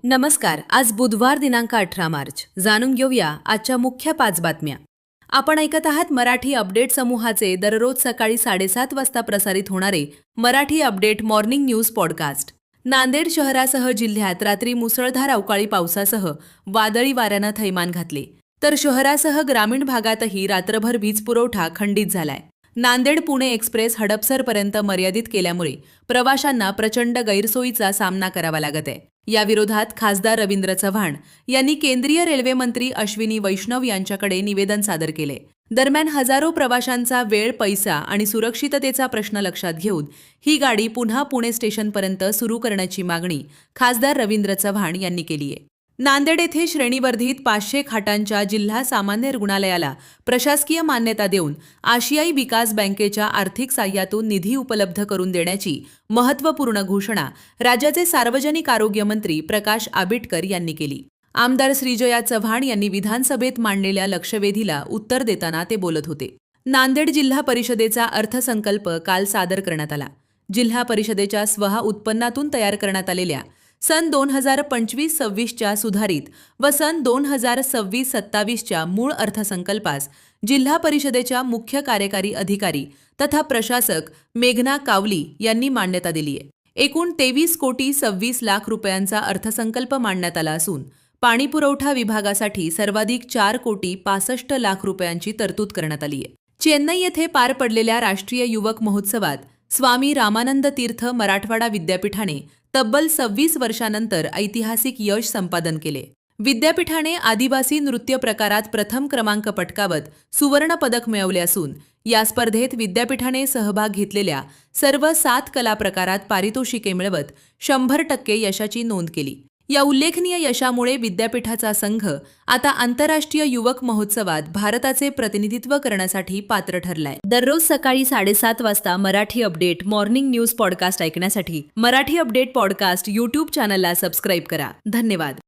नमस्कार. आज बुधवार दिनांक 18 मार्च. जाणून घेऊया आजच्या मुख्य 5 बातम्या. आपण ऐकत आहात मराठी अपडेट समूहाचे दररोज सकाळी 7:30 वाजता प्रसारित होणारे Marathi update morning news podcast. Nanded शहरासह जिल्ह्यात रात्री मुसळधार अवकाळी पावसासह वादळी वाऱ्यानं थैमान घातले, तर शहरासह ग्रामीण भागातही रात्रभर वीज पुरवठा खंडित झालाय. नांदेड पुणे एक्सप्रेस हडपसरपर्यंत मर्यादित केल्यामुळे प्रवाशांना प्रचंड गैरसोयीचा सामना करावा लागत आहे. या विरोधात खासदार रवींद्र चव्हाण यांनी केंद्रीय रेल्वे मंत्री अश्विनी वैष्णव यांच्याकडे निवेदन सादर केले. दरम्यान हजारो प्रवाशांचा वेळ, पैसा आणि सुरक्षिततेचा प्रश्न लक्षात घेऊन ही गाडी पुन्हा पुणे स्टेशनपर्यंत सुरू करण्याची मागणी खासदार रवींद्र चव्हाण यांनी केली आहे. नांदेड येथे श्रेणीवर्धित 500 खाटांच्या जिल्हा सामान्य रुग्णालयाला प्रशासकीय मान्यता देऊन आशियाई विकास बँकेच्या आर्थिक साह्यातून निधी उपलब्ध करून देण्याची महत्त्वपूर्ण घोषणा राज्याचे सार्वजनिक आरोग्य मंत्री प्रकाश आबिटकर यांनी केली. आमदार श्रीजया चव्हाण यांनी विधानसभेत मांडलेल्या लक्षवेधीला उत्तर देताना ते बोलत होते. नांदेड जिल्हा परिषदेचा अर्थसंकल्प काल सादर करण्यात आला. जिल्हा परिषदेच्या स्वहा उत्पन्नातून तयार करण्यात आलेल्या सन 2025-26च्या सुधारित व सन 2026-27च्या मूळ अर्थसंकल्पास जिल्हा परिषदेच्या मुख्य कार्यकारी अधिकारी तथा प्रशासक मेघना कावली यांनी मान्यता दिली आहे. एकूण 23,26 लाख रुपयांचा अर्थसंकल्प मांडण्यात आला असून पाणीपुरवठा विभागासाठी सर्वाधिक 4,65 लाख रुपयांची तरतूद करण्यात आली आहे. चेन्नई येथे पार पडलेल्या राष्ट्रीय युवक महोत्सवात स्वामी रामानंद तीर्थ मराठवाडा विद्यापीठाने तब्बल 26 वर्षांनंतर ऐतिहासिक यश संपादन केले. विद्यापीठाने आदिवासी नृत्य प्रकारात प्रथम क्रमांक पटकावत सुवर्ण पदक मिळवले असून या स्पर्धेत विद्यापीठाने सहभाग घेतलेल्या सर्व 7 कला प्रकारात पारितोषिके मिळवत 100% यशाची नोंद केली. या उल्लेखनीय यशामुळे विद्यापीठाचा संघ आता आंतरराष्ट्रीय युवक महोत्सवात भारताचे प्रतिनिधित्व करण्यासाठी पात्र ठरलाय. दररोज सकाळी 7:30 वाजता Marathi update morning news podcast ऐकण्यासाठी मराठी अपडेट पॉडकास्ट यूट्यूब चॅनलला सबस्क्राईब करा. धन्यवाद.